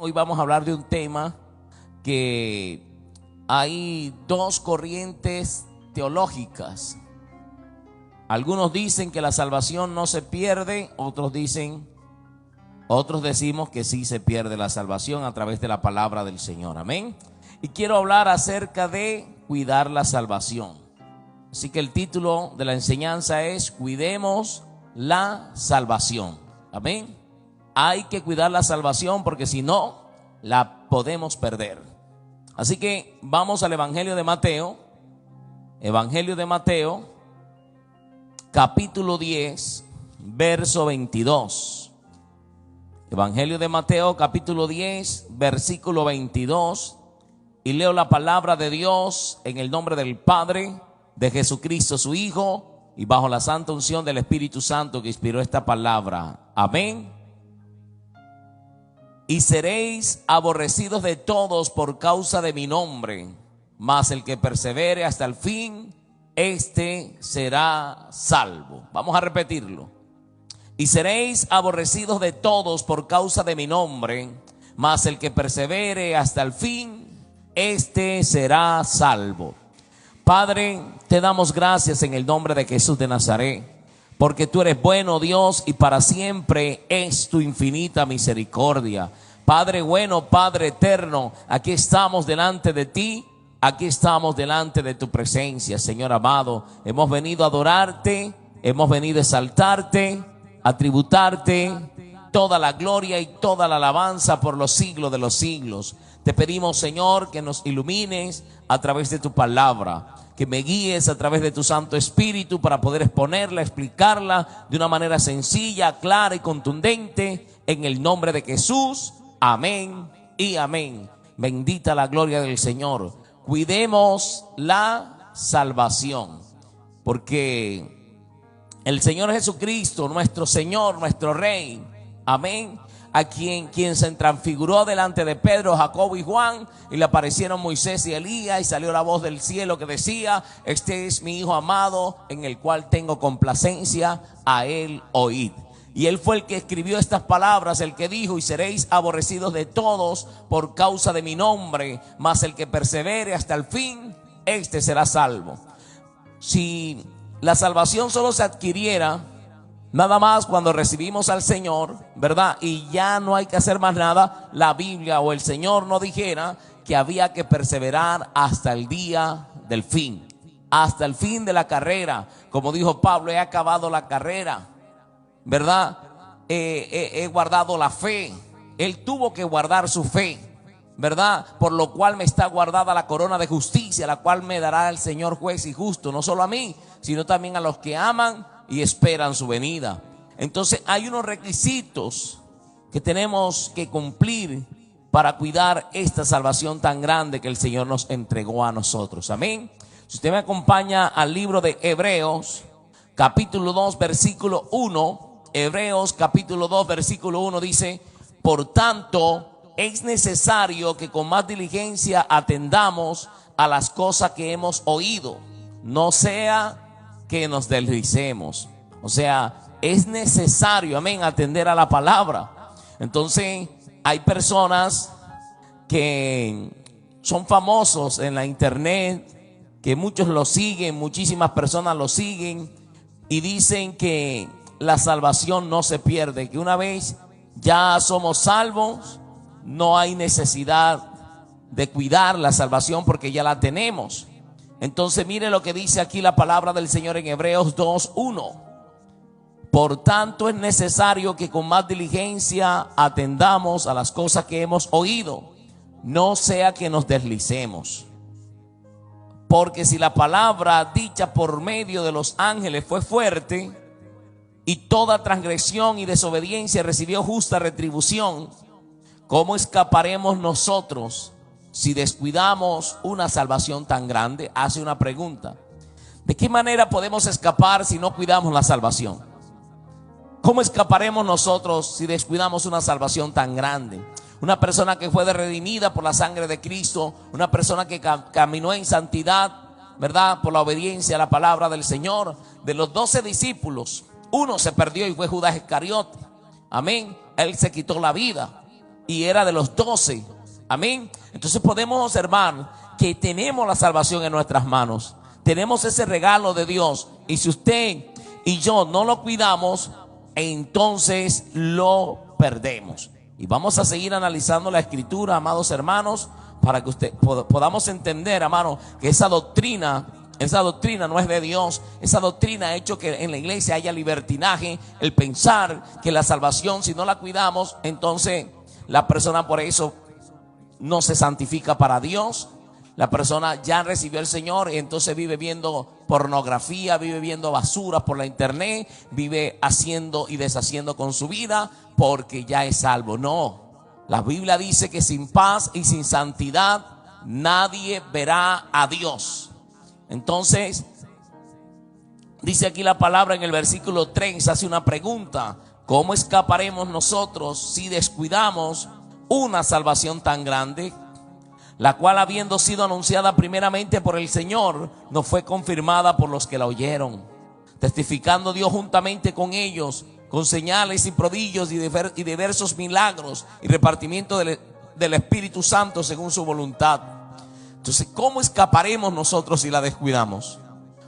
Hoy vamos a hablar de un tema que hay dos corrientes teológicas. Algunos dicen que la salvación no se pierde, otros decimos que sí se pierde la salvación a través de la palabra del Señor. Amén. Y quiero hablar acerca de cuidar la salvación. Así que el título de la enseñanza es Cuidemos la salvación. Amén. Hay que cuidar la salvación porque si no, la podemos perder. Así que vamos al Evangelio de Mateo. Evangelio de Mateo, capítulo 10, verso 22. Evangelio de Mateo, capítulo 10, versículo 22. Y leo la palabra de Dios en el nombre del Padre, de Jesucristo su Hijo, y bajo la santa unción del Espíritu Santo que inspiró esta palabra. Amén. Y seréis aborrecidos de todos por causa de mi nombre, mas el que persevere hasta el fin, este será salvo. Vamos a repetirlo. Y seréis aborrecidos de todos por causa de mi nombre, mas el que persevere hasta el fin, este será salvo. Padre, te damos gracias en el nombre de Jesús de Nazaret, porque tú eres bueno, Dios, y para siempre es tu infinita misericordia. Padre bueno, Padre eterno, aquí estamos delante de ti, aquí estamos delante de tu presencia, Señor amado. Hemos venido a adorarte, hemos venido a exaltarte, a tributarte toda la gloria y toda la alabanza por los siglos de los siglos. Te pedimos, Señor, que nos ilumines a través de tu palabra, que me guíes a través de tu Santo Espíritu para poder exponerla, explicarla de una manera sencilla, clara y contundente, en el nombre de Jesús. Amén y amén. Bendita la gloria del Señor. Cuidemos la salvación, porque el Señor Jesucristo, nuestro Señor, nuestro Rey, amén, a quien se transfiguró delante de Pedro, Jacobo y Juan, y le aparecieron Moisés y Elías, y salió la voz del cielo que decía: este es mi Hijo amado, en el cual tengo complacencia, a él oíd. Y él fue el que escribió estas palabras, el que dijo: y seréis aborrecidos de todos por causa de mi nombre, mas el que persevere hasta el fin, este será salvo. Si la salvación solo se adquiriera nada más cuando recibimos al Señor, ¿verdad? Y ya no hay que hacer más nada, la Biblia o el Señor no dijera que había que perseverar hasta el día del fin, hasta el fin de la carrera. Como dijo Pablo: he acabado la carrera, ¿verdad? He guardado la fe. Él tuvo que guardar su fe, ¿verdad? Por lo cual me está guardada la corona de justicia, la cual me dará el Señor juez y justo, no solo a mí, sino también a los que aman y esperan su venida. Entonces hay unos requisitos que tenemos que cumplir para cuidar esta salvación tan grande que el Señor nos entregó a nosotros. Amén. Si usted me acompaña al libro de Hebreos, capítulo 2, versículo 1. Hebreos capítulo 2, versículo 1 dice: por tanto, es necesario que con más diligencia atendamos a las cosas que hemos oído, no sea que nos deslicemos. O sea, es necesario, amén, atender a la palabra. Entonces, hay personas que son famosos en la internet, que muchos lo siguen, muchísimas personas lo siguen, y dicen que la salvación no se pierde, que una vez ya somos salvos, no hay necesidad de cuidar la salvación porque ya la tenemos. Entonces mire lo que dice aquí la palabra del Señor en Hebreos 2:1. Por tanto es necesario que con más diligencia atendamos a las cosas que hemos oído, no sea que nos deslicemos. Porque si la palabra dicha por medio de los ángeles fue fuerte, y toda transgresión y desobediencia recibió justa retribución, ¿cómo escaparemos nosotros si descuidamos una salvación tan grande? Hace una pregunta: ¿de qué manera podemos escapar si no cuidamos la salvación? ¿Cómo escaparemos nosotros si descuidamos una salvación tan grande? Una persona que fue redimida por la sangre de Cristo, una persona que caminó en santidad, ¿verdad? Por la obediencia a la palabra del Señor. De los 12 discípulos, uno se perdió y fue Judas Iscariote. Amén. Él se quitó la vida. y era de los 12. Amén. Entonces podemos observar que tenemos la salvación en nuestras manos. Tenemos ese regalo de Dios. Y si usted y yo no lo cuidamos, entonces lo perdemos. Y vamos a seguir analizando la escritura, amados hermanos, para que podamos entender, hermano, que esa doctrina no es de Dios. Esa doctrina ha hecho que en la iglesia haya libertinaje, el pensar que la salvación, si no la cuidamos, entonces la persona por eso no se santifica para Dios. La persona ya recibió al Señor y entonces vive viendo pornografía, vive viendo basura por la internet, vive haciendo y deshaciendo con su vida porque ya es salvo. No, la Biblia dice que sin paz y sin santidad nadie verá a Dios. Entonces, dice aquí la palabra en el versículo 3, hace una pregunta: ¿cómo escaparemos nosotros si descuidamos una salvación tan grande? La cual, habiendo sido anunciada primeramente por el Señor, nos fue confirmada por los que la oyeron, testificando Dios juntamente con ellos, con señales y prodigios y diversos milagros y repartimiento del Espíritu Santo según su voluntad. Entonces, ¿cómo escaparemos nosotros si la descuidamos?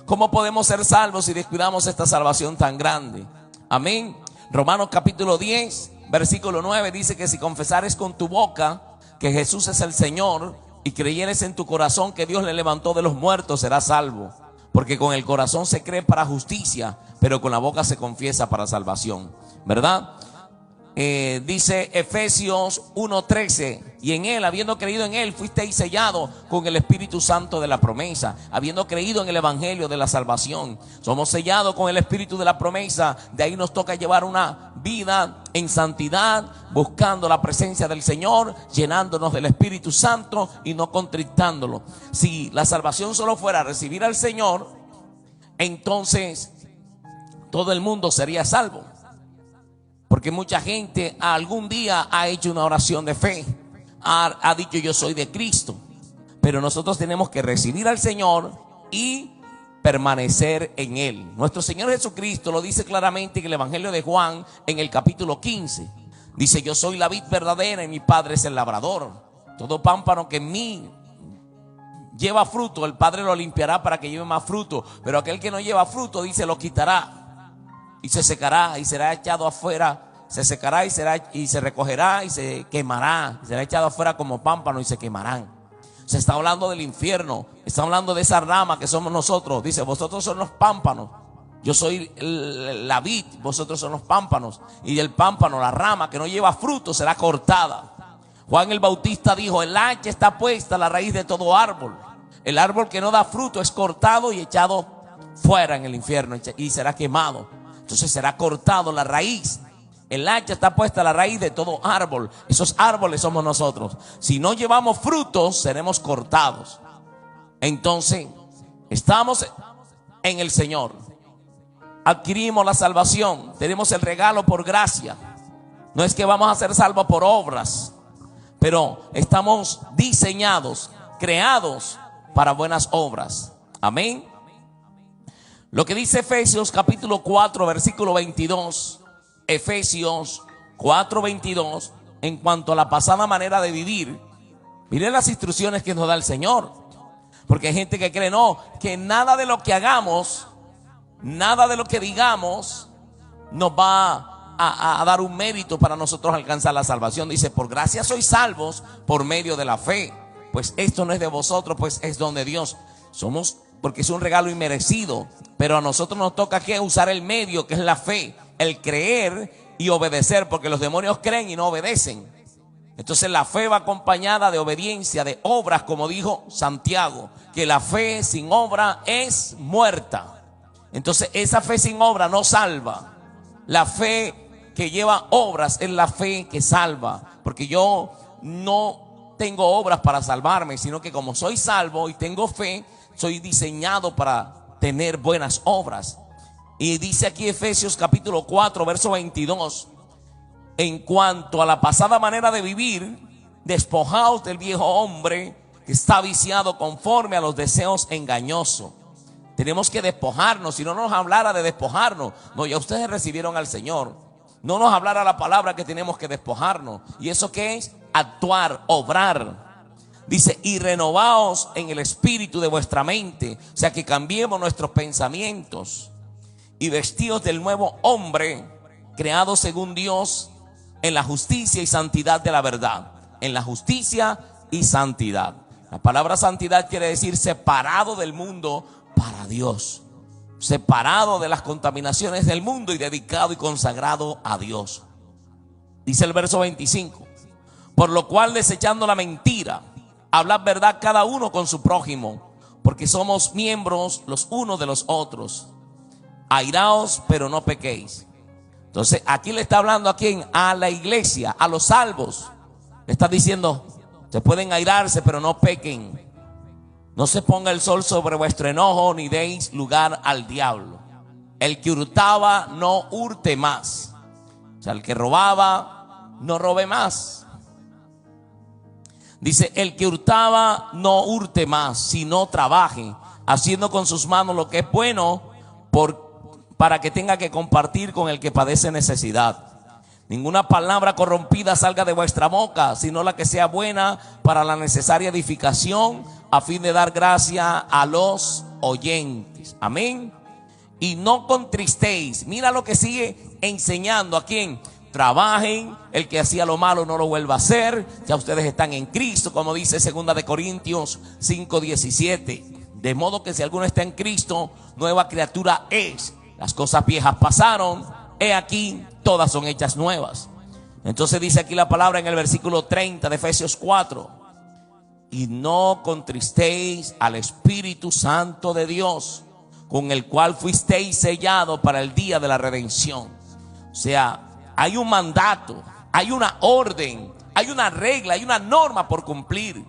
¿Cómo podemos ser salvos si descuidamos esta salvación tan grande? Amén. Romanos capítulo 10, versículo 9 dice que si confesares con tu boca que Jesús es el Señor y creyeres en tu corazón que Dios le levantó de los muertos, serás salvo. Porque con el corazón se cree para justicia, pero con la boca se confiesa para salvación. ¿Verdad? Dice Efesios 1:13: y en él, habiendo creído en él, fuisteis sellados con el Espíritu Santo de la promesa. Habiendo creído en el evangelio de la salvación, somos sellados con el Espíritu de la promesa. De ahí nos toca llevar una vida en santidad, buscando la presencia del Señor, llenándonos del Espíritu Santo y no contrictándolo. Si la salvación solo fuera recibir al Señor, entonces todo el mundo sería salvo. Porque mucha gente algún día ha hecho una oración de fe, ha dicho yo soy de Cristo. Pero nosotros tenemos que recibir al Señor y permanecer en Él. Nuestro Señor Jesucristo lo dice claramente en el Evangelio de Juan, en el capítulo 15. Dice: yo soy la vid verdadera y mi Padre es el labrador. Todo pámpano que en mí lleva fruto, el Padre lo limpiará para que lleve más fruto. Pero aquel que no lleva fruto, dice, lo quitará y se secará y será echado afuera. Se secará y se recogerá y se quemará. Será echado afuera como pámpano y se quemarán. Se está hablando del infierno. Está hablando de esa rama que somos nosotros. Dice: vosotros son los pámpanos. Yo soy la vid, vosotros son los pámpanos. Y el pámpano, la rama que no lleva fruto, será cortada. Juan el Bautista dijo: el hacha está puesta a la raíz de todo árbol. El árbol que no da fruto es cortado y echado fuera en el infierno y será quemado. Entonces será cortado la raíz. El hacha está puesta a la raíz de todo árbol. Esos árboles somos nosotros. Si no llevamos frutos, seremos cortados. Entonces, estamos en el Señor. Adquirimos la salvación. Tenemos el regalo por gracia. No es que vamos a ser salvos por obras, pero estamos diseñados, creados para buenas obras. Amén. Lo que dice Efesios capítulo 4, versículo 22. Efesios 4:22, en cuanto a la pasada manera de vivir. Miren las instrucciones que nos da el Señor. Porque hay gente que cree que nada de lo que hagamos, nada de lo que digamos nos va a dar un mérito para nosotros alcanzar la salvación. Dice: por gracia sois salvos por medio de la fe. Pues esto no es de vosotros, pues es don de Dios. Somos, porque es un regalo inmerecido. Pero a nosotros nos toca que usar el medio, que es la fe, el creer y obedecer, porque los demonios creen y no obedecen. Entonces la fe va acompañada de obediencia, de obras, como dijo Santiago, que la fe sin obra es muerta. Entonces esa fe sin obra no salva. La fe que lleva obras es la fe que salva. Porque yo no tengo obras para salvarme, sino que como soy salvo y tengo fe, soy diseñado para tener buenas obras. Y dice aquí Efesios capítulo 4, verso 22: en cuanto a la pasada manera de vivir, despojaos del viejo hombre que está viciado conforme a los deseos engañosos. Tenemos que despojarnos. Si no nos hablara de despojarnos, no, ya ustedes recibieron al Señor. No nos hablara la palabra que tenemos que despojarnos. ¿Y eso qué es? Actuar, obrar. Dice, y renovaos en el espíritu de vuestra mente. O sea, que cambiemos nuestros pensamientos. Y vestidos del nuevo hombre, creado según Dios, en la justicia y santidad de la verdad. En la justicia y santidad. La palabra santidad quiere decir separado del mundo para Dios. Separado de las contaminaciones del mundo y dedicado y consagrado a Dios. Dice el verso 25. Por lo cual, desechando la mentira, hablad verdad cada uno con su prójimo, porque somos miembros los unos de los otros. Airaos, pero no pequéis. Entonces aquí le está hablando a quién, a la iglesia, a los salvos. Le está diciendo, se pueden airarse, pero no pequen. No se ponga el sol sobre vuestro enojo, ni deis lugar al diablo. El que hurtaba, no hurte más. O sea, el que robaba, no robe más. Dice, el que hurtaba, no hurte más, sino trabaje, haciendo con sus manos lo que es bueno, para que tenga que compartir con el que padece necesidad. Ninguna palabra corrompida salga de vuestra boca, sino la que sea buena para la necesaria edificación, a fin de dar gracia a los oyentes. Amén. Y no contristéis. Mira lo que sigue enseñando. ¿A quién? Trabajen, el que hacía lo malo no lo vuelva a hacer. Ya ustedes están en Cristo, como dice 2 de Corintios 5:17. De modo que si alguno está en Cristo, nueva criatura es. Las cosas viejas pasaron, he aquí, todas son hechas nuevas. Entonces dice aquí la palabra en el versículo 30 de Efesios 4. Y no contristéis al Espíritu Santo de Dios, con el cual fuisteis sellados para el día de la redención. O sea, hay un mandato, hay una orden, hay una regla, hay una norma por cumplir.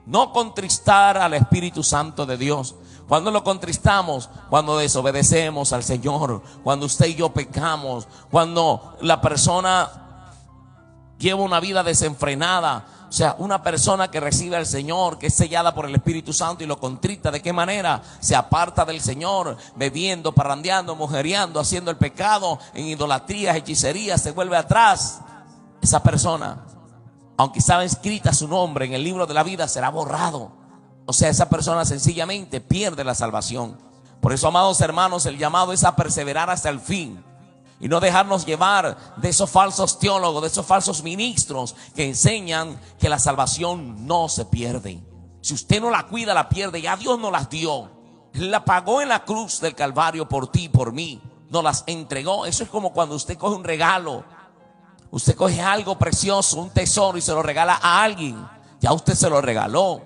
No contristar al Espíritu Santo de Dios. Cuando lo contristamos, cuando desobedecemos al Señor, cuando usted y yo pecamos, cuando la persona lleva una vida desenfrenada. O sea, una persona que recibe al Señor, que es sellada por el Espíritu Santo y lo contrista, ¿de qué manera? Se aparta del Señor, bebiendo, parrandeando, mujereando, haciendo el pecado, en idolatrías, hechicerías, se vuelve atrás. Esa persona, aunque estaba escrita su nombre en el libro de la vida, será borrado. O sea, esa persona sencillamente pierde la salvación. Por eso, amados hermanos, el llamado es a perseverar hasta el fin. Y no dejarnos llevar de esos falsos teólogos, de esos falsos ministros que enseñan que la salvación no se pierde. Si usted no la cuida, la pierde. Ya Dios nos las dio. Él la pagó en la cruz del Calvario por ti y por mí. Nos las entregó. Eso es como cuando usted coge un regalo. Usted coge algo precioso, un tesoro, y se lo regala a alguien. Ya usted se lo regaló.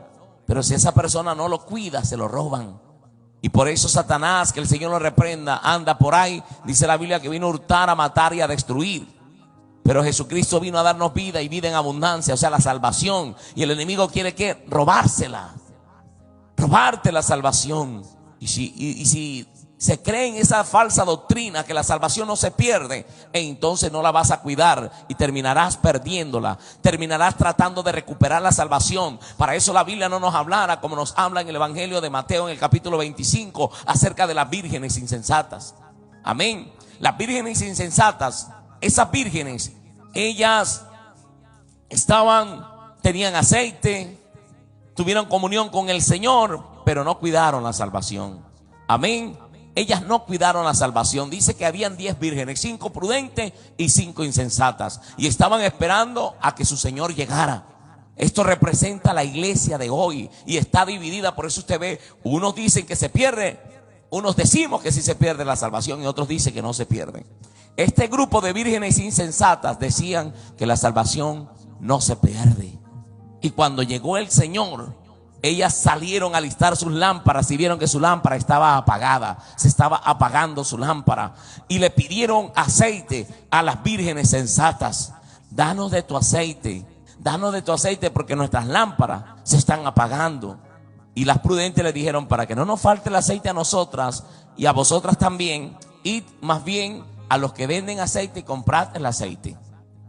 Pero si esa persona no lo cuida, se lo roban. Y por eso Satanás, que el Señor lo reprenda, anda por ahí. Dice la Biblia que vino a hurtar, a matar y a destruir. Pero Jesucristo vino a darnos vida y vida en abundancia, o sea, la salvación. Y el enemigo quiere que robársela, robarte la salvación. Y si se cree en esa falsa doctrina que la salvación no se pierde, entonces no la vas a cuidar y terminarás perdiéndola. Terminarás tratando de recuperar la salvación. Para eso la Biblia no nos hablara como nos habla en el Evangelio de Mateo en el capítulo 25 acerca de las vírgenes insensatas. Amén. Las vírgenes insensatas, esas vírgenes, ellas tenían aceite, tuvieron comunión con el Señor, pero no cuidaron la salvación. Amén. Ellas no cuidaron la salvación. Dice que habían 10 vírgenes, 5 prudentes y 5 insensatas. Y estaban esperando a que su Señor llegara. Esto representa la iglesia de hoy y está dividida. Por eso usted ve, unos dicen que se pierde, unos decimos que sí se pierde la salvación y otros dicen que no se pierde. Este grupo de vírgenes insensatas decían que la salvación no se pierde. Y cuando llegó el Señor, ellas salieron a alistar sus lámparas y vieron que su lámpara estaba apagada. Se estaba apagando su lámpara. Y le pidieron aceite a las vírgenes sensatas. Danos de tu aceite. Danos de tu aceite porque nuestras lámparas se están apagando. Y las prudentes le dijeron, para que no nos falte el aceite a nosotras y a vosotras también, id más bien a los que venden aceite y comprad el aceite.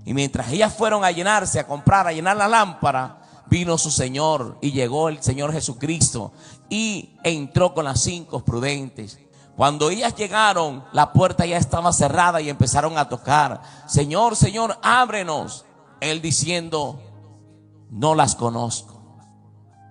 Y mientras ellas fueron a llenarse, a comprar, a llenar la lámpara, vino su Señor y llegó el Señor Jesucristo y entró con las 5 prudentes. Cuando ellas llegaron, la puerta ya estaba cerrada y empezaron a tocar. Señor, Señor, ábrenos. Él diciendo, no las conozco.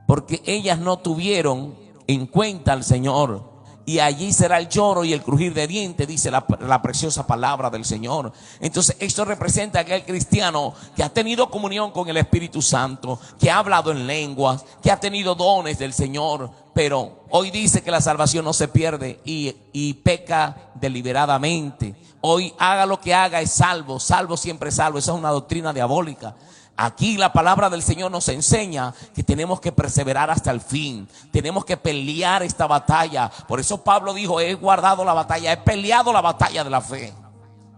Porque ellas no tuvieron en cuenta al Señor. Y allí será el lloro y el crujir de dientes, dice la preciosa palabra del Señor. Entonces esto representa a aquel cristiano que ha tenido comunión con el Espíritu Santo, que ha hablado en lenguas, que ha tenido dones del Señor, pero hoy dice que la salvación no se pierde y peca deliberadamente. Hoy haga lo que haga es salvo, salvo siempre salvo. Esa es una doctrina diabólica. Aquí la palabra del Señor nos enseña que tenemos que perseverar hasta el fin. Tenemos que pelear esta batalla. Por eso Pablo dijo, he guardado la batalla, he peleado la batalla de la fe.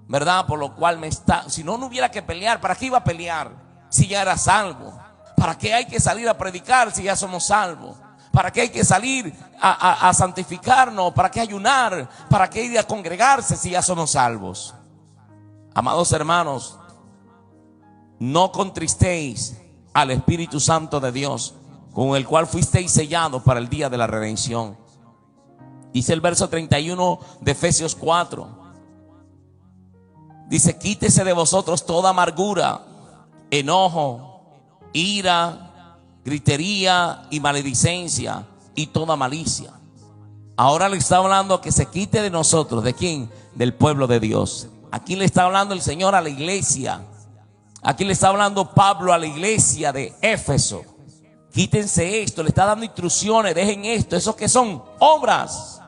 ¿Verdad? Por lo cual si no hubiera que pelear, ¿para qué iba a pelear si ya era salvo? ¿Para qué hay que salir a predicar si ya somos salvos? ¿Para qué hay que salir a santificarnos? ¿Para qué ayunar? ¿Para qué ir a congregarse si ya somos salvos? Amados hermanos, no contristéis al Espíritu Santo de Dios, con el cual fuisteis sellados para el día de la redención. Dice el verso 31 de Efesios 4. Dice, quítese de vosotros toda amargura, enojo, ira, gritería y maledicencia y toda malicia. Ahora le está hablando que se quite de nosotros. ¿De quién? Del pueblo de Dios. Aquí le está hablando el Señor a la iglesia. Aquí le está hablando Pablo a la iglesia de Éfeso. Quítense esto, le está dando instrucciones, dejen esto, esos que son obras.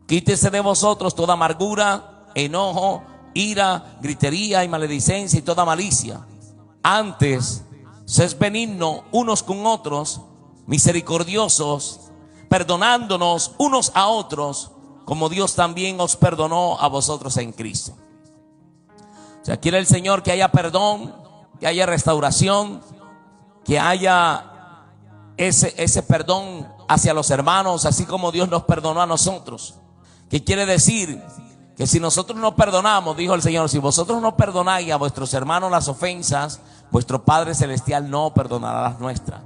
Quítense de vosotros toda amargura, enojo, ira, gritería y maledicencia y toda malicia. Antes, sed benignos unos con otros, misericordiosos, perdonándonos unos a otros, como Dios también os perdonó a vosotros en Cristo. O sea, quiere el Señor que haya perdón, que haya restauración, que haya ese perdón hacia los hermanos, así como Dios nos perdonó a nosotros. ¿Qué quiere decir? Que si nosotros no perdonamos, dijo el Señor, si vosotros no perdonáis a vuestros hermanos las ofensas, vuestro Padre Celestial no perdonará las nuestras.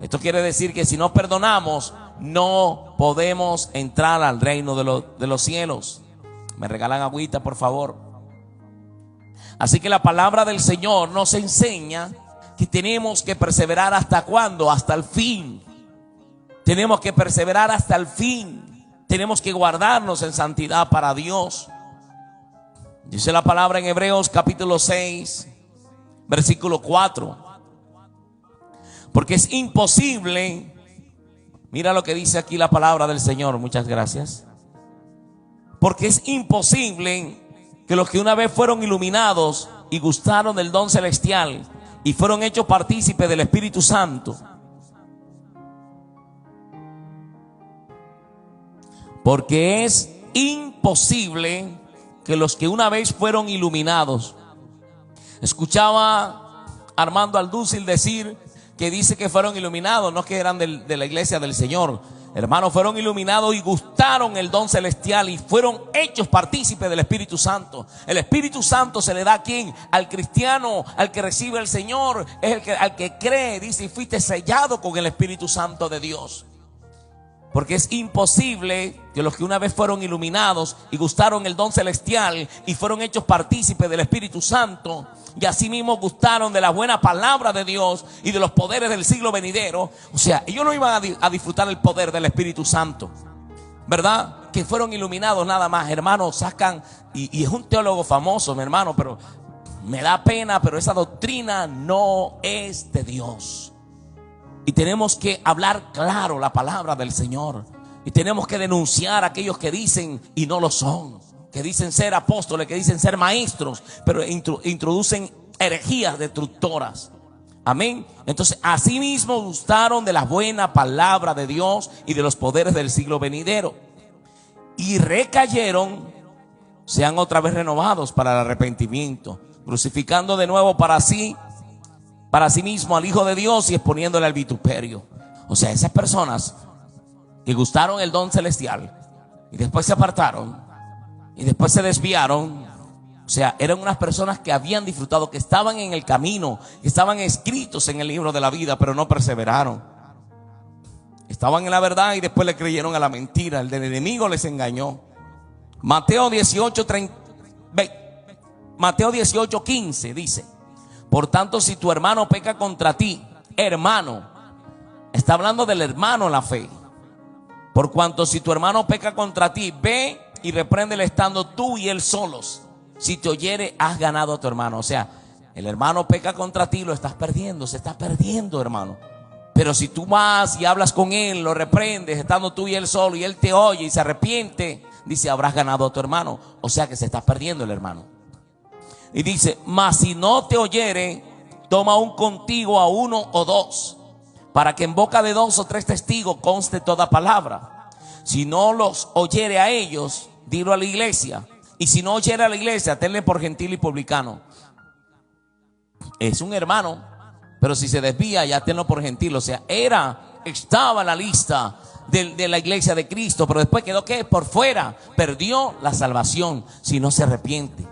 Esto quiere decir que si no perdonamos, no podemos entrar al reino de los cielos. Me regalan agüita, por favor. Así que la palabra del Señor nos enseña que tenemos que perseverar hasta cuándo, hasta el fin. Tenemos que perseverar hasta el fin. Tenemos que guardarnos en santidad para Dios. Dice la palabra en Hebreos capítulo 6, versículo 4. Porque es imposible, mira lo que dice aquí la palabra del Señor, muchas gracias. Porque es imposible que los que una vez fueron iluminados y gustaron del don celestial y fueron hechos partícipes del Espíritu Santo, porque es imposible que los que una vez fueron iluminados. Escuchaba a Armando Aldúcil decir que dice que fueron iluminados, no que eran de la iglesia del Señor. Hermanos, fueron iluminados y gustaron el don celestial y fueron hechos partícipes del Espíritu Santo. El Espíritu Santo se le da a ¿quién? Al cristiano, al que recibe el Señor, es al que cree, dice, y fuiste sellado con el Espíritu Santo de Dios. Porque es imposible que los que una vez fueron iluminados y gustaron el don celestial y fueron hechos partícipes del Espíritu Santo, y asimismo gustaron de la buena palabra de Dios y de los poderes del siglo venidero, o sea, ellos no iban a disfrutar el poder del Espíritu Santo, ¿verdad? Que fueron iluminados nada más. Hermanos, sacan, y es un teólogo famoso, mi hermano, pero me da pena, pero esa doctrina no es de Dios. Y tenemos que hablar claro la palabra del Señor. Y tenemos que denunciar a aquellos que dicen y no lo son, que dicen ser apóstoles, que dicen ser maestros, pero introducen herejías destructoras. Amén. Entonces, asimismo gustaron de la buena palabra de Dios y de los poderes del siglo venidero, y recayeron, sean otra vez renovados para el arrepentimiento, crucificando de nuevo para sí mismo al Hijo de Dios y exponiéndole al vituperio. O sea, esas personas que gustaron el don celestial y después se apartaron y después se desviaron, o sea, eran unas personas que habían disfrutado, que estaban en el camino, que estaban escritos en el libro de la vida, pero no perseveraron. Estaban en la verdad y después le creyeron a la mentira. El del enemigo les engañó. Mateo 18:15 dice: por tanto, si tu hermano peca contra ti, hermano, está hablando del hermano en la fe. Por cuanto si tu hermano peca contra ti, ve y repréndele estando tú y él solos. Si te oyere, has ganado a tu hermano. O sea, el hermano peca contra ti, lo estás perdiendo, se está perdiendo, hermano. Pero si tú vas y hablas con él, lo reprendes, estando tú y él solo, y él te oye y se arrepiente, dice, habrás ganado a tu hermano. O sea que se está perdiendo el hermano. Y dice, mas si no te oyere, toma aún contigo a uno o dos, para que en boca de 2 o 3 testigos conste toda palabra. Si no los oyere a ellos, dilo a la iglesia. Y si no oyere a la iglesia, tenle por gentil y publicano. Es un hermano, pero si se desvía, ya tenlo por gentil. O sea, estaba en la lista de la iglesia de Cristo, pero después quedó ¿qué? Por fuera. Perdió la salvación si no se arrepiente.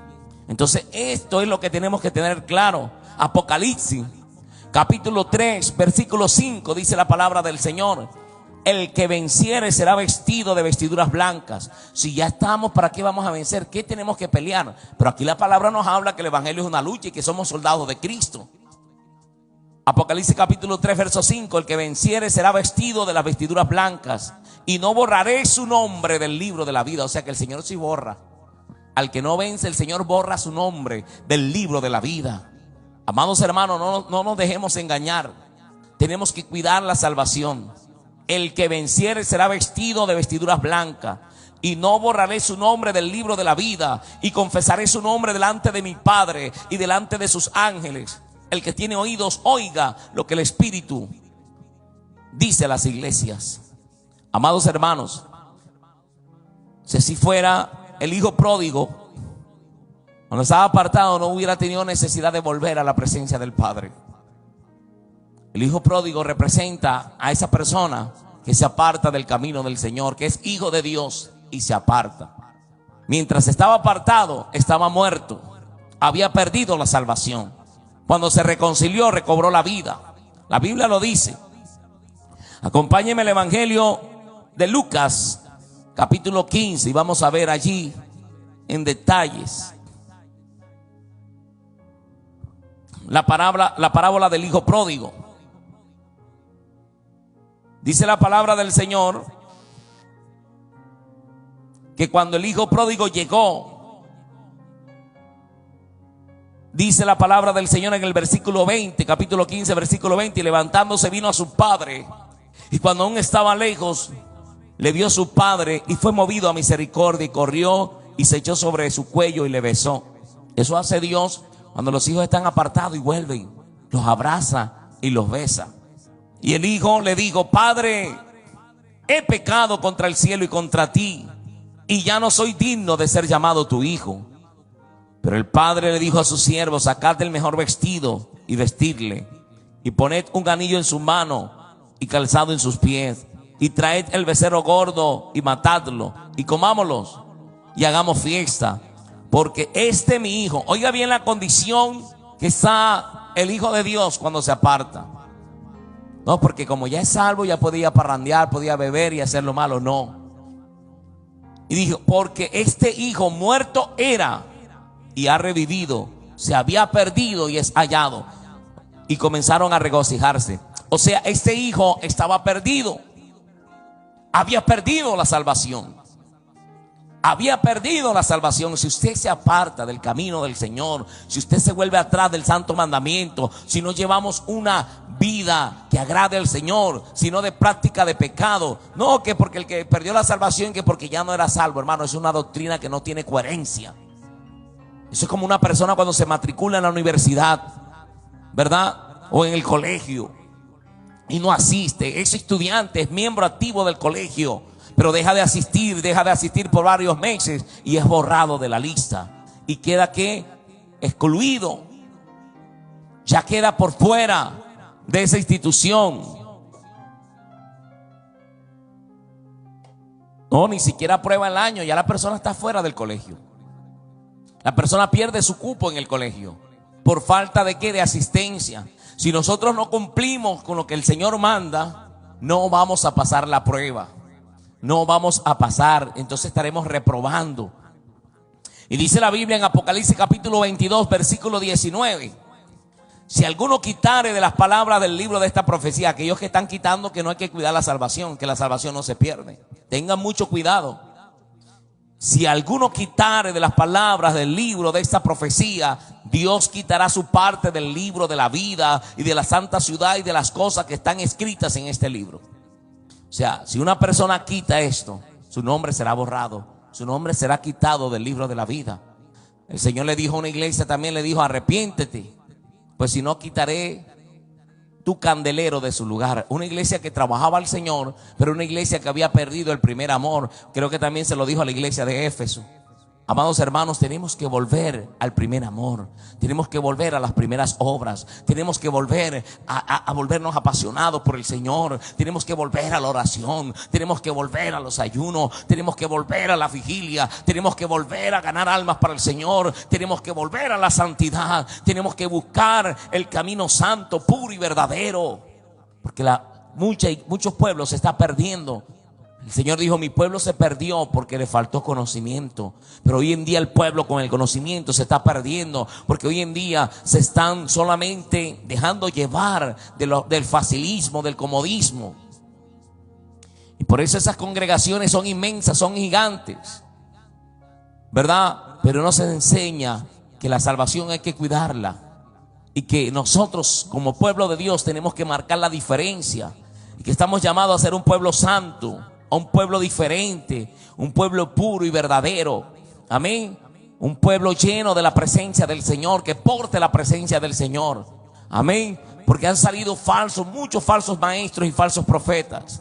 Entonces esto es lo que tenemos que tener claro. Apocalipsis capítulo 3 versículo 5 dice la palabra del Señor: el que venciere será vestido de vestiduras blancas. Si ya estamos, ¿para qué vamos a vencer? ¿Qué tenemos que pelear? Pero aquí la palabra nos habla que el evangelio es una lucha y que somos soldados de Cristo. Apocalipsis capítulo 3 verso 5: el que venciere será vestido de las vestiduras blancas, y no borraré su nombre del libro de la vida. O sea que el Señor sí borra. Al que no vence, el Señor borra su nombre del libro de la vida. Amados hermanos, no nos dejemos engañar. Tenemos que cuidar la salvación. El que venciere será vestido de vestiduras blancas, y no borraré su nombre del libro de la vida, y confesaré su nombre delante de mi Padre y delante de sus ángeles. El que tiene oídos, oiga lo que el Espíritu dice a las iglesias. Amados hermanos, si así fuera, el hijo pródigo, cuando estaba apartado, no hubiera tenido necesidad de volver a la presencia del Padre. El hijo pródigo representa a esa persona que se aparta del camino del Señor, que es hijo de Dios y se aparta. Mientras estaba apartado, estaba muerto, había perdido la salvación. Cuando se reconcilió, recobró la vida. La Biblia lo dice. Acompáñenme al Evangelio de Lucas capítulo 15 y vamos a ver allí en detalles la parábola del hijo pródigo. Dice la palabra del Señor que cuando el hijo pródigo llegó, dice la palabra del Señor en el versículo 20, capítulo 15, versículo 20, y levantándose vino a su padre, y cuando aún estaba lejos, le vio su padre y fue movido a misericordia y corrió y se echó sobre su cuello y le besó. Eso hace Dios cuando los hijos están apartados y vuelven, los abraza y los besa. Y el hijo le dijo: Padre, he pecado contra el cielo y contra ti, y ya no soy digno de ser llamado tu hijo. Pero el padre le dijo a sus siervos: sacad el mejor vestido y vestidle, y poned un anillo en su mano y calzado en sus pies, y traed el becerro gordo y matadlo, y comámoslos y hagamos fiesta, porque este mi hijo. Oiga bien la condición que está el hijo de Dios cuando se aparta. No, porque como ya es salvo, ya podía parrandear, podía beber y hacer lo malo. No. Y dijo: porque este hijo muerto era y ha revivido, se había perdido y es hallado. Y comenzaron a regocijarse. O sea, este hijo estaba perdido, había perdido la salvación. Había perdido la salvación. Si usted se aparta del camino del Señor, si usted se vuelve atrás del santo mandamiento, si no llevamos una vida que agrade al Señor, sino de práctica de pecado, no que porque el que perdió la salvación, que porque ya no era salvo, hermano, es una doctrina que no tiene coherencia. Eso es como una persona cuando se matricula en la universidad, ¿verdad? O en el colegio y no asiste. Ese estudiante es miembro activo del colegio, pero deja de asistir por varios meses y es borrado de la lista. Y queda ¿qué? Excluido. Ya queda por fuera de esa institución. No, ni siquiera aprueba el año, ya la persona está fuera del colegio. La persona pierde su cupo en el colegio. ¿Por falta de qué? De asistencia. Si nosotros no cumplimos con lo que el Señor manda, no vamos a pasar la prueba. No vamos a pasar, entonces estaremos reprobando. Y dice la Biblia en Apocalipsis capítulo 22, versículo 19. Si alguno quitare de las palabras del libro de esta profecía, aquellos que están quitando que no hay que cuidar la salvación, que la salvación no se pierde. Tengan mucho cuidado. Si alguno quitare de las palabras del libro de esta profecía, Dios quitará su parte del libro de la vida y de la santa ciudad y de las cosas que están escritas en este libro. O sea, si una persona quita esto, su nombre será borrado, su nombre será quitado del libro de la vida. El Señor le dijo a una iglesia, también le dijo, arrepiéntete, pues si no quitaré tu candelero de su lugar. Una iglesia que trabajaba al Señor, pero una iglesia que había perdido el primer amor. Creo que también se lo dijo a la iglesia de Éfeso. Amados hermanos, tenemos que volver al primer amor. Tenemos que volver a las primeras obras. Tenemos que volver a volvernos apasionados por el Señor. Tenemos que volver a la oración. Tenemos que volver a los ayunos. Tenemos que volver a la vigilia. Tenemos que volver a ganar almas para el Señor. Tenemos que volver a la santidad. Tenemos que buscar el camino santo, puro y verdadero. Porque muchos pueblos se están perdiendo. El Señor dijo, mi pueblo se perdió porque le faltó conocimiento. Pero hoy en día el pueblo con el conocimiento se está perdiendo, porque hoy en día se están solamente dejando llevar del facilismo, del comodismo. Y por eso esas congregaciones son inmensas, son gigantes, ¿verdad? Pero no se enseña que la salvación hay que cuidarla. Y que nosotros como pueblo de Dios tenemos que marcar la diferencia. Y que estamos llamados a ser un pueblo santo, a un pueblo diferente, un pueblo puro y verdadero. Amén. Un pueblo lleno de la presencia del Señor, que porte la presencia del Señor. Amén. Porque han salido muchos falsos maestros y falsos profetas.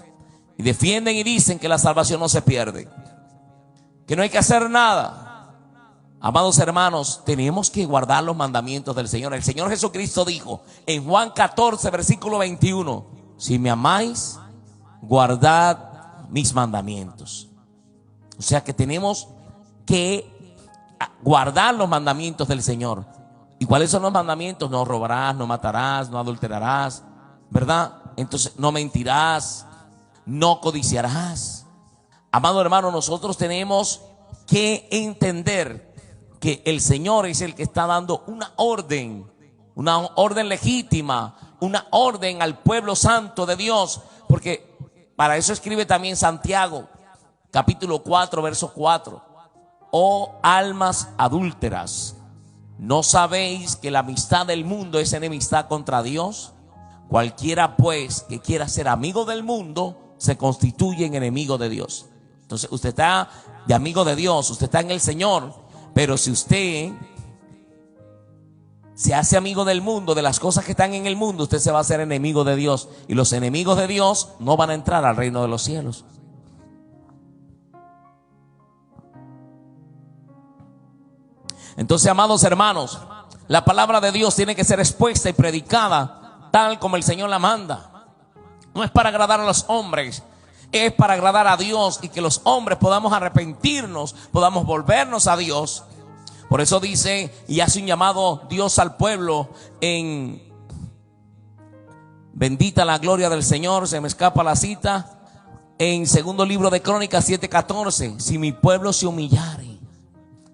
Y defienden y dicen que la salvación no se pierde, que no hay que hacer nada. Amados hermanos, tenemos que guardar los mandamientos del Señor. El Señor Jesucristo dijo en Juan 14, versículo 21, si me amáis, guardad mis mandamientos. O sea que tenemos que guardar los mandamientos del Señor. ¿Y cuáles son los mandamientos? No robarás, no matarás, no adulterarás, ¿verdad? Entonces no mentirás, no codiciarás. Amado hermano, nosotros tenemos que entender que el Señor es el que está dando una orden legítima, una orden al pueblo santo de Dios, porque para eso escribe también Santiago, capítulo 4, verso 4. Oh almas adúlteras, ¿no sabéis que la amistad del mundo es enemistad contra Dios? Cualquiera pues que quiera ser amigo del mundo se constituye en enemigo de Dios. Entonces usted está de amigo de Dios, usted está en el Señor, pero si usted se hace amigo del mundo, de las cosas que están en el mundo, usted se va a hacer enemigo de Dios. Y los enemigos de Dios no van a entrar al reino de los cielos. Entonces, amados hermanos, la palabra de Dios tiene que ser expuesta y predicada tal como el Señor la manda. No es para agradar a los hombres, es para agradar a Dios y que los hombres podamos arrepentirnos, podamos volvernos a Dios. Por eso dice y hace un llamado Dios al pueblo en bendita la gloria del Señor, se me escapa la cita, en segundo libro de Crónicas 7:14, si mi pueblo se humillare,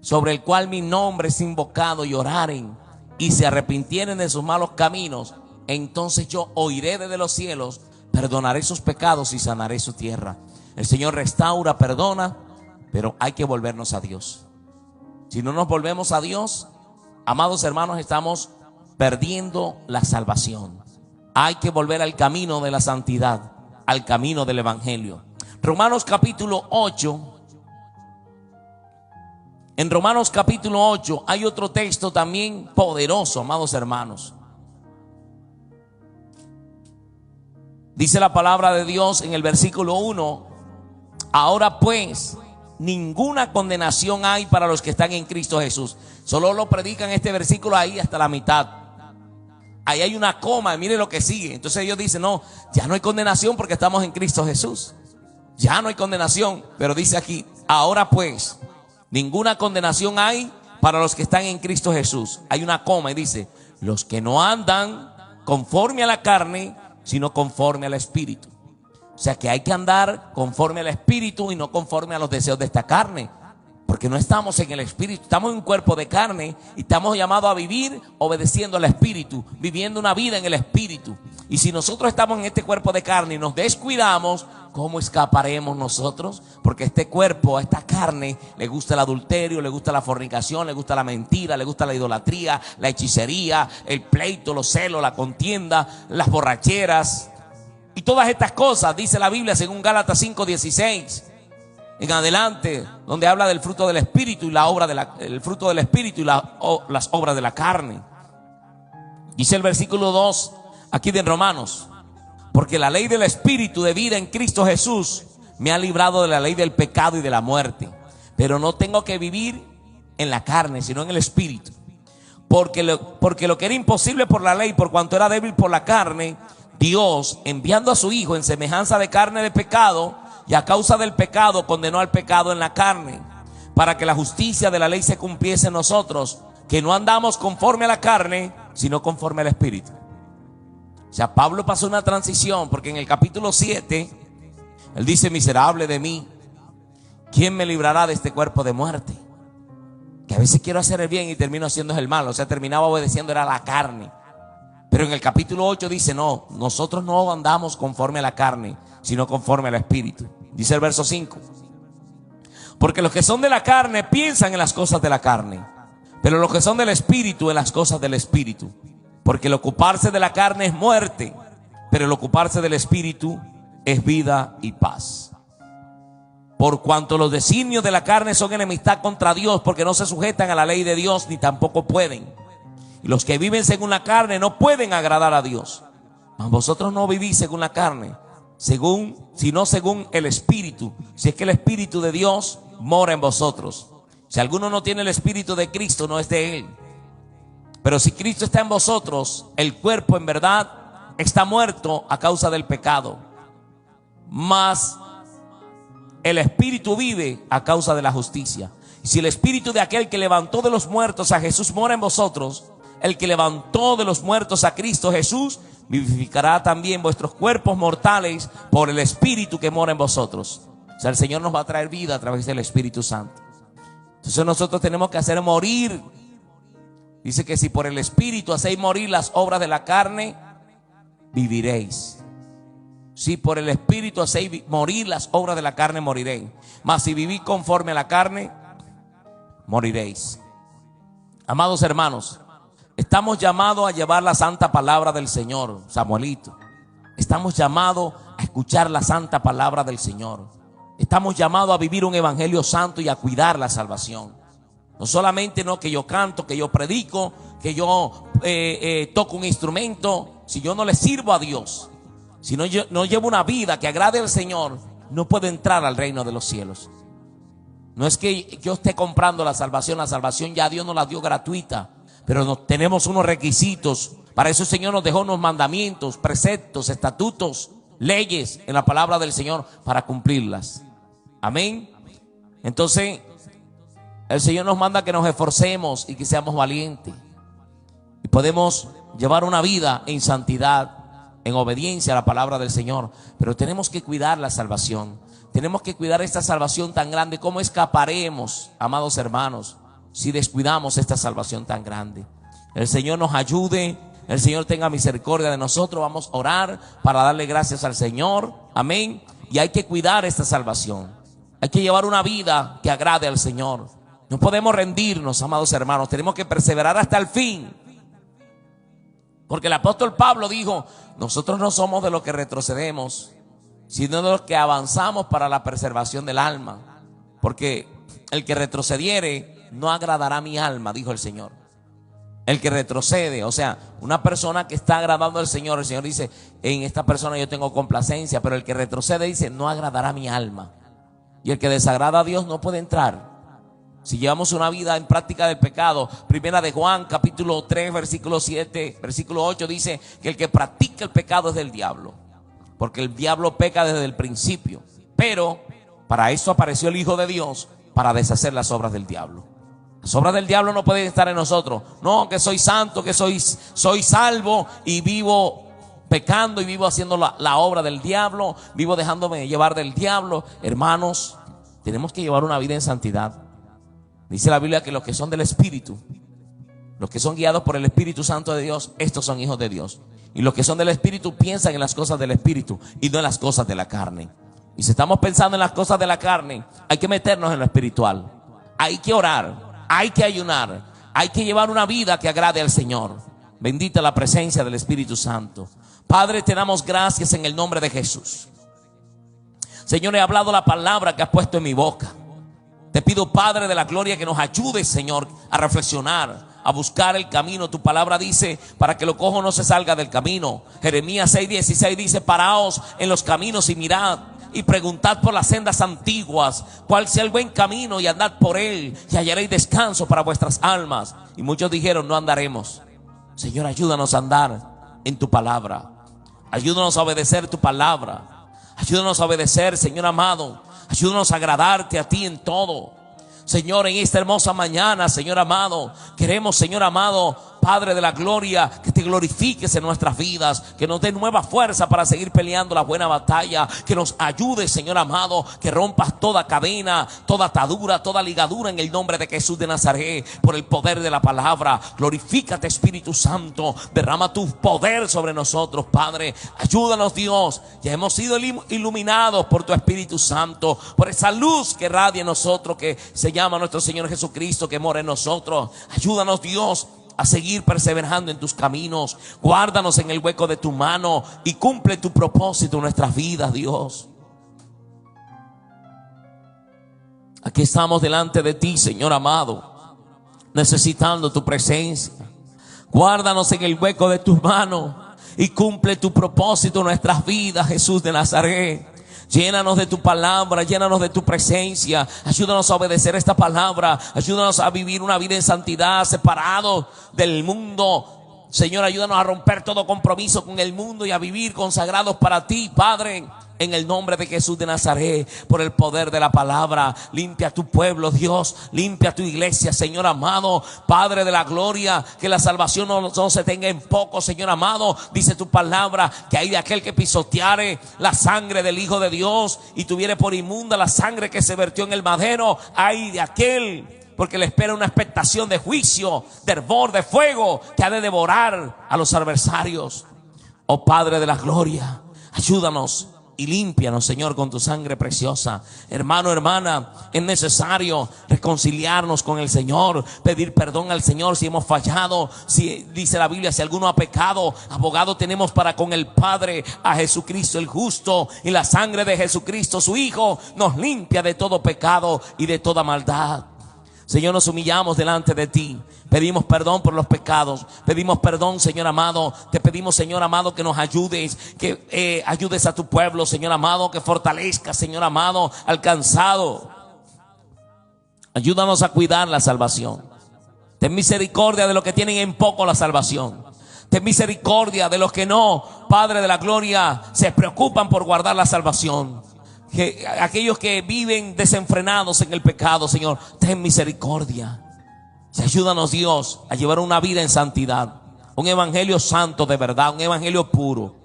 sobre el cual mi nombre es invocado, y oraren y se arrepintieren de sus malos caminos, entonces yo oiré desde los cielos, perdonaré sus pecados y sanaré su tierra. El Señor restaura, perdona, pero hay que volvernos a Dios. Si no nos volvemos a Dios, amados hermanos, estamos perdiendo la salvación. Hay que volver al camino de la santidad, al camino del evangelio. Romanos capítulo 8. En Romanos capítulo 8 hay otro texto también poderoso, amados hermanos. Dice la palabra de Dios en el versículo 1: ahora pues, ninguna condenación hay para los que están en Cristo Jesús. Solo lo predican este versículo ahí hasta la mitad. Ahí hay una coma, mire lo que sigue. Entonces ellos dicen, no, ya no hay condenación porque estamos en Cristo Jesús. Ya no hay condenación, pero dice aquí, ahora pues, ninguna condenación hay para los que están en Cristo Jesús. Hay una coma y dice, los que no andan conforme a la carne, sino conforme al Espíritu. O sea que hay que andar conforme al Espíritu y no conforme a los deseos de esta carne. Porque no estamos en el Espíritu, estamos en un cuerpo de carne y estamos llamados a vivir obedeciendo al Espíritu, viviendo una vida en el Espíritu. Y si nosotros estamos en este cuerpo de carne y nos descuidamos, ¿cómo escaparemos nosotros? Porque a este cuerpo, a esta carne, le gusta el adulterio, le gusta la fornicación, le gusta la mentira, le gusta la idolatría, la hechicería, el pleito, los celos, la contienda, las borracheras. Y todas estas cosas, dice la Biblia según Gálatas 5:16. En adelante, donde habla del fruto del Espíritu y la obra el fruto del Espíritu y las obras de la carne. Dice el versículo 2 aquí de Romanos: porque la ley del Espíritu de vida en Cristo Jesús me ha librado de la ley del pecado y de la muerte. Pero no tengo que vivir en la carne, sino en el Espíritu. Porque lo que era imposible por la ley, por cuanto era débil por la carne, Dios, enviando a su Hijo en semejanza de carne de pecado, y a causa del pecado condenó al pecado en la carne, para que la justicia de la ley se cumpliese en nosotros, que no andamos conforme a la carne, sino conforme al Espíritu. O sea, Pablo pasó una transición, porque en el capítulo 7, él dice: miserable de mí, ¿quién me librará de este cuerpo de muerte? Que a veces quiero hacer el bien y termino haciendo el mal. O sea, terminaba obedeciendo, era la carne. Pero en el capítulo 8 dice: no, nosotros no andamos conforme a la carne, sino conforme al Espíritu. Dice el verso 5: porque los que son de la carne piensan en las cosas de la carne, pero los que son del Espíritu en las cosas del Espíritu. Porque el ocuparse de la carne es muerte, pero el ocuparse del Espíritu es vida y paz. Por cuanto los designios de la carne son enemistad contra Dios, porque no se sujetan a la ley de Dios, ni tampoco pueden. Y los que viven según la carne no pueden agradar a Dios. Mas vosotros no vivís según la carne, sino según el Espíritu, si es que el Espíritu de Dios mora en vosotros. Si alguno no tiene el Espíritu de Cristo, no es de él. Pero si Cristo está en vosotros, el cuerpo en verdad está muerto a causa del pecado, mas el Espíritu vive a causa de la justicia. Y si el Espíritu de aquel que levantó de los muertos a Jesús mora en vosotros, el que levantó de los muertos a Cristo Jesús vivificará también vuestros cuerpos mortales por el Espíritu que mora en vosotros. O sea, el Señor nos va a traer vida a través del Espíritu Santo. Entonces nosotros tenemos que hacer morir. Dice que si por el Espíritu hacéis morir las obras de la carne, viviréis. Si por el Espíritu hacéis morir las obras de la carne, moriréis. Mas si vivís conforme a la carne, moriréis. Amados hermanos, estamos llamados a llevar la santa palabra del Señor, Samuelito. Estamos llamados a escuchar la santa palabra del Señor. Estamos llamados a vivir un evangelio santo y a cuidar la salvación. No solamente que yo canto, que yo predico, que yo toco un instrumento. Si yo no le sirvo a Dios, si no, yo no llevo una vida que agrade al Señor, no puedo entrar al reino de los cielos. No es que yo esté comprando la salvación ya Dios nos la dio gratuita. Pero tenemos unos requisitos. Para eso el Señor nos dejó unos mandamientos, preceptos, estatutos, leyes en la palabra del Señor para cumplirlas. Amén. Entonces el Señor nos manda que nos esforcemos y que seamos valientes. Y podemos llevar una vida en santidad, en obediencia a la palabra del Señor. Pero tenemos que cuidar la salvación. Tenemos que cuidar esta salvación tan grande. ¿Cómo escaparemos, amados hermanos, si descuidamos esta salvación tan grande? El Señor nos ayude, el Señor tenga misericordia de nosotros. Vamos a orar para darle gracias al Señor. Amén. Y hay que cuidar esta salvación. Hay que llevar una vida que agrade al Señor. No podemos rendirnos, amados hermanos. Tenemos que perseverar hasta el fin. Porque el apóstol Pablo dijo: nosotros no somos de los que retrocedemos, sino de los que avanzamos para la preservación del alma. Porque el que retrocediere no agradará a mi alma, dijo el Señor. El que retrocede, o sea, una persona que está agradando al Señor, el Señor dice: en esta persona yo tengo complacencia. Pero el que retrocede dice: no agradará a mi alma. Y el que desagrada a Dios no puede entrar. Si llevamos una vida en práctica del pecado, primera de Juan capítulo 3 versículo 7, versículo 8 dice que el que practica el pecado es del diablo, porque el diablo peca desde el principio. Pero para eso apareció el Hijo de Dios, para deshacer las obras del diablo. Las obras del diablo no pueden estar en nosotros. No, que soy santo, que soy salvo y vivo pecando y vivo haciendo la obra del diablo, vivo dejándome llevar del diablo. Hermanos, tenemos que llevar una vida en santidad. Dice la Biblia que los que son del Espíritu, los que son guiados por el Espíritu Santo de Dios, estos son hijos de Dios. Y los que son del Espíritu piensan en las cosas del Espíritu y no en las cosas de la carne. Y si estamos pensando en las cosas de la carne, hay que meternos en lo espiritual. Hay que orar, hay que ayunar, hay que llevar una vida que agrade al Señor. Bendita la presencia del Espíritu Santo. Padre, te damos gracias en el nombre de Jesús. Señor, he hablado la palabra que has puesto en mi boca. Te pido, Padre de la gloria, que nos ayudes, Señor, a reflexionar, a buscar el camino. Tu palabra dice, para que lo cojo no se salga del camino. Jeremías 6:16 dice, paraos en los caminos y mirad y preguntad por las sendas antiguas, cuál sea el buen camino, y andad por él, y hallaréis descanso para vuestras almas. Y muchos dijeron, no andaremos. Señor, ayúdanos a andar en tu palabra. Ayúdanos a obedecer tu palabra. Ayúdanos a obedecer, Señor amado. Ayúdanos a agradarte a ti en todo. Señor, en esta hermosa mañana, Señor amado, queremos, Señor amado, Padre de la gloria, que te glorifiques en nuestras vidas, que nos dé nueva fuerza para seguir peleando la buena batalla, que nos ayude, Señor amado, que rompas toda cadena, toda atadura, toda ligadura en el nombre de Jesús de Nazaret, por el poder de la palabra. Glorifícate, Espíritu Santo, derrama tu poder sobre nosotros, Padre. Ayúdanos, Dios, ya hemos sido iluminados por tu Espíritu Santo, por esa luz que radia en nosotros, que se llama nuestro Señor Jesucristo, que mora en nosotros. Ayúdanos, Dios, a seguir perseverando en tus caminos. Guárdanos en el hueco de tu mano y cumple tu propósito en nuestras vidas, Dios. Aquí estamos delante de ti, Señor amado, necesitando tu presencia. Guárdanos en el hueco de tus manos y cumple tu propósito en nuestras vidas, Jesús de Nazaret. Llénanos de tu palabra, llénanos de tu presencia. Ayúdanos a obedecer esta palabra. Ayúdanos a vivir una vida en santidad, separados del mundo. Señor, ayúdanos a romper todo compromiso con el mundo y a vivir consagrados para ti, Padre. En el nombre de Jesús de Nazaret, por el poder de la palabra, limpia tu pueblo, Dios, limpia tu iglesia, Señor amado, Padre de la gloria, que la salvación no se tenga en poco, Señor amado. Dice tu palabra que hay de aquel que pisoteare la sangre del Hijo de Dios y tuviere por inmunda la sangre que se vertió en el madero. Hay de aquel, porque le espera una expectación de juicio, de hervor, de fuego, que ha de devorar a los adversarios. Oh Padre de la gloria, ayúdanos y límpianos, Señor, con tu sangre preciosa. Hermano, hermana, es necesario reconciliarnos con el Señor, pedir perdón al Señor si hemos fallado. Si dice la Biblia, si alguno ha pecado, abogado tenemos para con el Padre, a Jesucristo el justo, y la sangre de Jesucristo su Hijo nos limpia de todo pecado y de toda maldad. Señor, nos humillamos delante de ti. Pedimos perdón por los pecados. Pedimos perdón, Señor amado. Te pedimos, Señor amado, que nos ayudes, que ayudes a tu pueblo, Señor amado, que fortalezca, Señor amado, al cansado. Ayúdanos a cuidar la salvación. Ten misericordia de los que tienen en poco la salvación. Ten misericordia de los que no, Padre de la gloria, se preocupan por guardar la salvación. Que aquellos que viven desenfrenados en el pecado, Señor, ten misericordia. Y ayúdanos, Dios, a llevar una vida en santidad, un evangelio santo de verdad, un evangelio puro,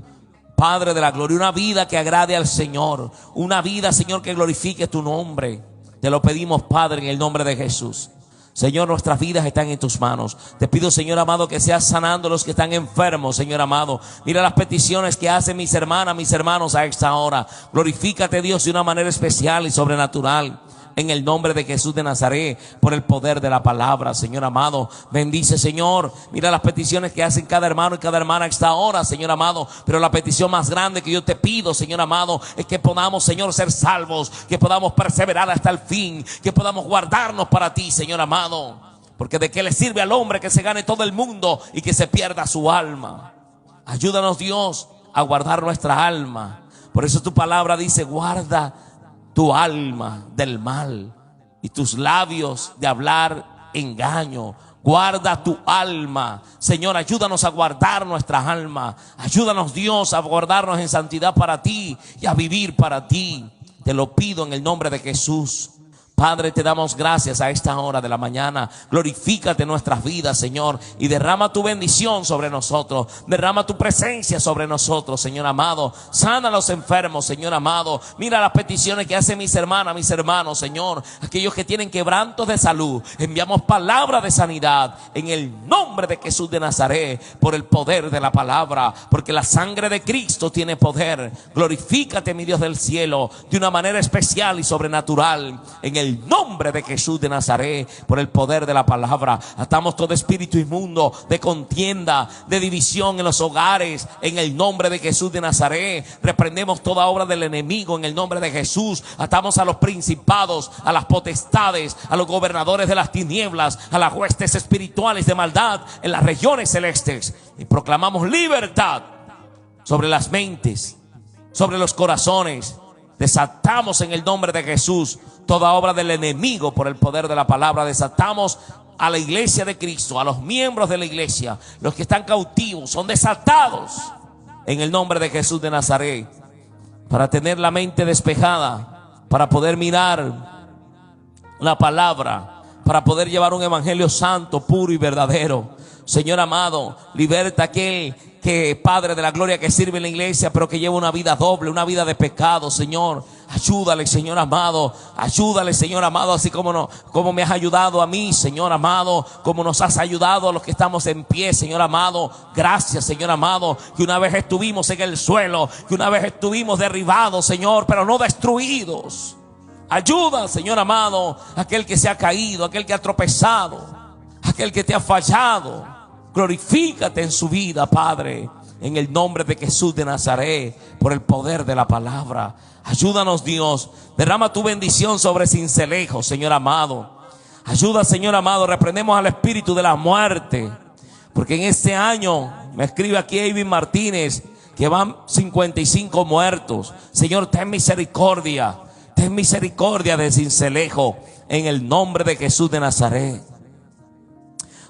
Padre de la gloria, una vida que agrade al Señor, una vida, Señor, que glorifique tu nombre. Te lo pedimos, Padre, en el nombre de Jesús. Señor, nuestras vidas están en tus manos. Te pido, Señor amado, que seas sanando a los que están enfermos, Señor amado. Mira las peticiones que hacen mis hermanas, mis hermanos a esta hora. Glorifícate, Dios, de una manera especial y sobrenatural. En el nombre de Jesús de Nazaret, por el poder de la palabra, Señor amado. Bendice, Señor. Mira las peticiones que hacen cada hermano y cada hermana a esta hora, Señor amado. Pero la petición más grande que yo te pido, Señor amado, es que podamos, Señor, ser salvos, que podamos perseverar hasta el fin, que podamos guardarnos para ti, Señor amado. Porque de qué le sirve al hombre que se gane todo el mundo y que se pierda su alma. Ayúdanos, Dios, a guardar nuestra alma. Por eso tu palabra dice, guarda tu alma del mal y tus labios de hablar engaño. Guarda tu alma, Señor. Ayúdanos a guardar nuestras almas. Ayúdanos, Dios, a guardarnos en santidad para ti y a vivir para ti. Te lo pido en el nombre de Jesús. Padre, te damos gracias a esta hora de la mañana. Glorifícate en nuestras vidas, Señor, y derrama tu bendición sobre nosotros. Derrama tu presencia sobre nosotros, Señor amado. Sana a los enfermos, Señor amado. Mira las peticiones que hacen mis hermanas, mis hermanos, Señor. Aquellos que tienen quebrantos de salud, enviamos palabra de sanidad en el nombre de Jesús de Nazaret, por el poder de la palabra, porque la sangre de Cristo tiene poder. Glorifícate, mi Dios del cielo, de una manera especial y sobrenatural en el nombre de Jesús de Nazaret, por el poder de la palabra. Atamos todo espíritu inmundo de contienda, de división en los hogares, en el nombre de Jesús de Nazaret. Reprendemos toda obra del enemigo en el nombre de Jesús. Atamos a los principados, a las potestades, a los gobernadores de las tinieblas, a las huestes espirituales de maldad en las regiones celestes, y proclamamos libertad sobre las mentes, sobre los corazones. Desatamos en el nombre de Jesús toda obra del enemigo por el poder de la palabra. Desatamos a la iglesia de Cristo, a los miembros de la iglesia, los que están cautivos, son desatados en el nombre de Jesús de Nazaret, para tener la mente despejada, para poder mirar la palabra, para poder llevar un evangelio santo, puro y verdadero. Señor amado, liberta a aquel que, Padre de la gloria, que sirve en la iglesia, pero que lleva una vida doble, una vida de pecado, Señor. Ayúdale, Señor amado. Ayúdale, Señor amado, así como me has ayudado a mí, Señor amado, como nos has ayudado a los que estamos en pie, Señor amado. Gracias, Señor amado, que una vez estuvimos en el suelo, que una vez estuvimos derribados, Señor, pero no destruidos. Ayuda, Señor amado, a aquel que se ha caído, a aquel que ha tropezado, a aquel que te ha fallado. Glorifícate en su vida, Padre, en el nombre de Jesús de Nazaret, por el poder de la palabra. Ayúdanos, Dios. Derrama tu bendición sobre Sincelejo, Señor amado. Ayuda, Señor amado. Reprendemos al espíritu de la muerte, porque en este año, me escribe aquí Eivin Martínez, que van 55 muertos. Señor, ten misericordia. Ten misericordia de Sincelejo, en el nombre de Jesús de Nazaret.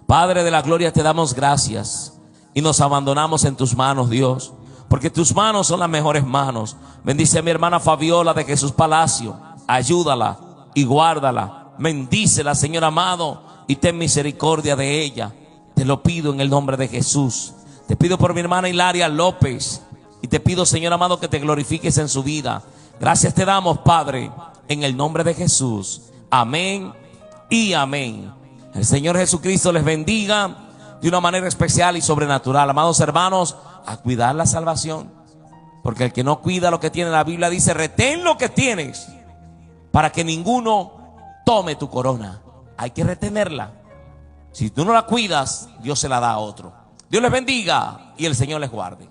Padre de la gloria, te damos gracias y nos abandonamos en tus manos, Dios, porque tus manos son las mejores manos. Bendice a mi hermana Fabiola de Jesús Palacio. Ayúdala y guárdala. Bendícela, Señor amado, y ten misericordia de ella. Te lo pido en el nombre de Jesús. Te pido por mi hermana Hilaria López, y te pido, Señor amado, que te glorifiques en su vida. Gracias te damos, Padre, en el nombre de Jesús. Amén y amén. El Señor Jesucristo les bendiga de una manera especial y sobrenatural. Amados hermanos, a cuidar la salvación, porque el que no cuida lo que tiene, la Biblia dice: retén lo que tienes para que ninguno tome tu corona. Hay que retenerla. Si tú no la cuidas, Dios se la da a otro. Dios les bendiga y el Señor les guarde.